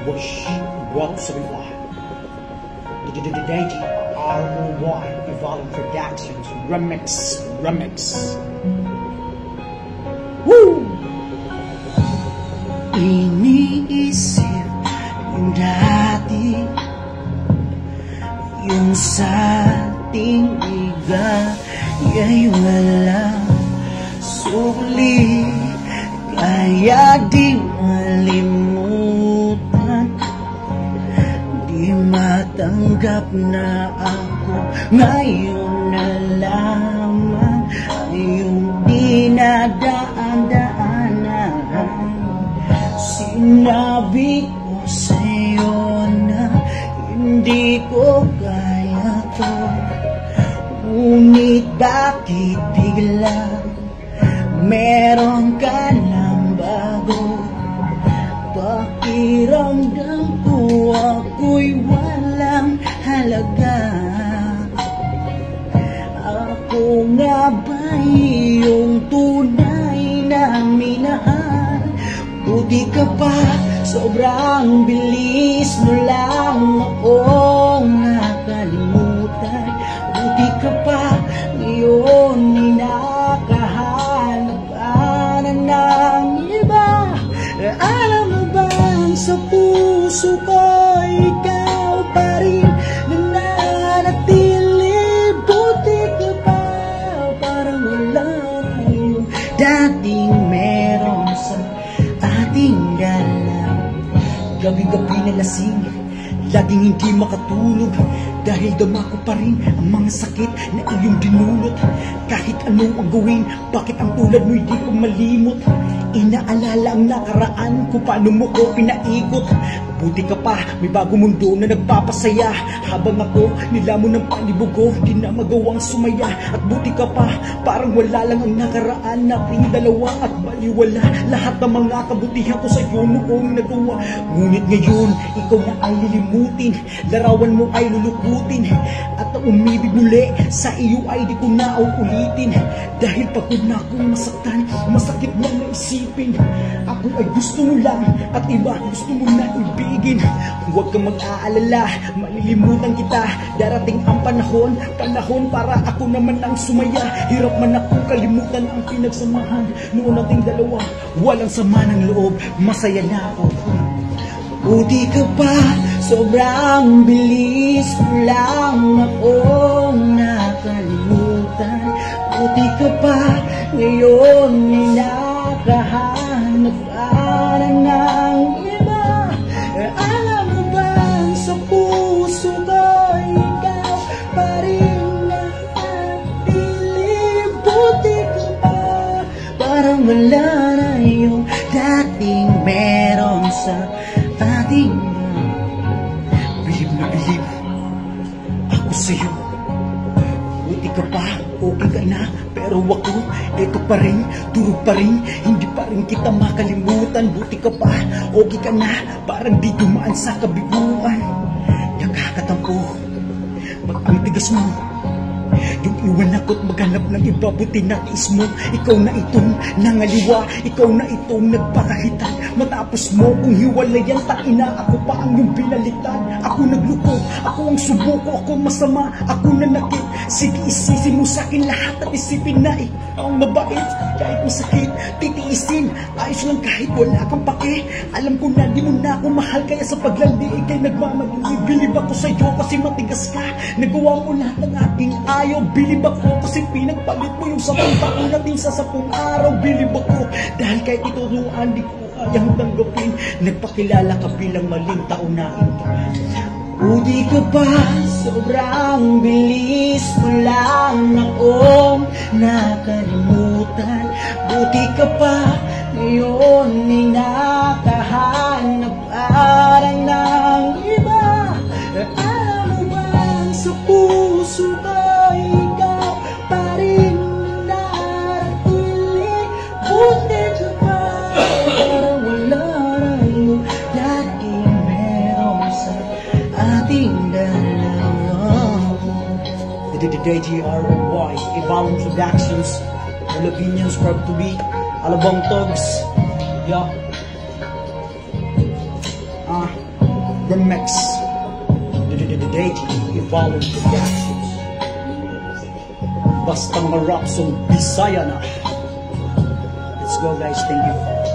Wish brought to reply. The DJRY Evolving Productions Remix. Woo! Iniisip yung dati, yung sa ating igay walang sulit, kaya di malimutan. Di matanggap na ako ngayon na lamang ang iyong dinadaan-daanan. Sinabi ko sa'yo na hindi ko kaya to, ngunit bakit biglang meron ka ng bago? Pakiramdam ko ako'y walang halaga. Ako nga ba iyong tunay na minahal? Buti ka pa, sobrang bilis mo lang akong nakalimutan. Buti ka pa, ngayon hinakahanap ka na ng iba. Alam mo bang sa puso ko ikaw pa rin nananatili? Buti ka pa, parang wala na yung dating meron sa ating galang. Gabi-gabi na lasing, laging hindi makatulog, dahil dama ko pa rin ang mga sakit na iyong dinulot. Kahit anong ang gawin, bakit ang tulad mo hindi ko malimot? Inaalala ang nakaraan kung paano mo ko pinaikot. Buti ka pa, may bagong mundo na nagpapasaya. Habang ako, nilamon ng palibog ko, di na magawang sumaya. At buti ka pa, parang wala lang ang nakaraan nating dalawa. At baliwala lahat ng mga kabutihan ko sa'yo noong nagawa. Ngunit ngayon, ikaw na ay lilimutin, larawan mo ay lulukutin, at ang umibig muli sa iyo ay di ko na uulitin. Dahil pagod na akong masaktan, masakit na naisipin. Ako ay gusto mo lang, at iba gusto mo na ibigin. Huwag kang mag-aalala, malilimutan kita. Darating ang panahon para ako naman ang sumaya. Hirap man akong kalimutan ang pinagsamahan noon nating dalawa. Walang sama ng loob, masaya na ako. Buti ka pa, sobrang bilis mo lang akong nakalimutan. Buti ka pa, ngayon hinakahanap ka na ng iba. Alam mo ba, sa puso ko ikaw pa rin nakatili. Buti ka pa, parang wala na yung dating meron sa ating. Bilib na bilib ako sa'yo. Buti ka pa, okay ka na, pero ako, eto pa rin, durog pa rin, hindi pa rin kita makalimutan. Buti ka pa, okay ka na, parang di dumaan sa kabiguan. Nakakatampo, ang tigas mo, yung iwan ako't maghanap ng iba. Buti natiis mo, ikaw na itong nangaliwa, ikaw na itong nagpakahitan. Matapos mo kung hiwalayan, taina ako pa ang iyong pinalitan. Ako nagluko, ako ang subuko, ako masama, ako nanakit. Sige, isisi mo sa'kin lahat at isipin na ikaw ang mabait. Kahit masakit, titiisin, ayos lang kahit wala kang pake. Alam ko na di mo na ako mahal, kaya sa paglandi ikay nagmamadali. Bilib ako sa'yo kasi matigas ka, nagawa mo lahat ng aking ayaw. Bilib ako kasi pinagpalit mo yung 10 taon natin sa 10 araw. Bilib ako dahil kahit ituruan di ko kayang tanggapin. Nagpakilala ka bilang maling tao na ito. Buti ka pa, sobrang bilis mo lang akong nakalimutan. Buti ka pa, ngayon hinakahanap ka ng iba. Alam mo ba, sa puso ko ikaw pa rin nanatili. Buti ka pa, parang wala na yung dating meron sa ating dalawa. The DJRY Evolving Productions, Philippines, proud to be Alabang Togs. Yeah. Remix. Deji, i-follow Productions. Basta mga rap song Bisaya na. Let's go guys, thank you.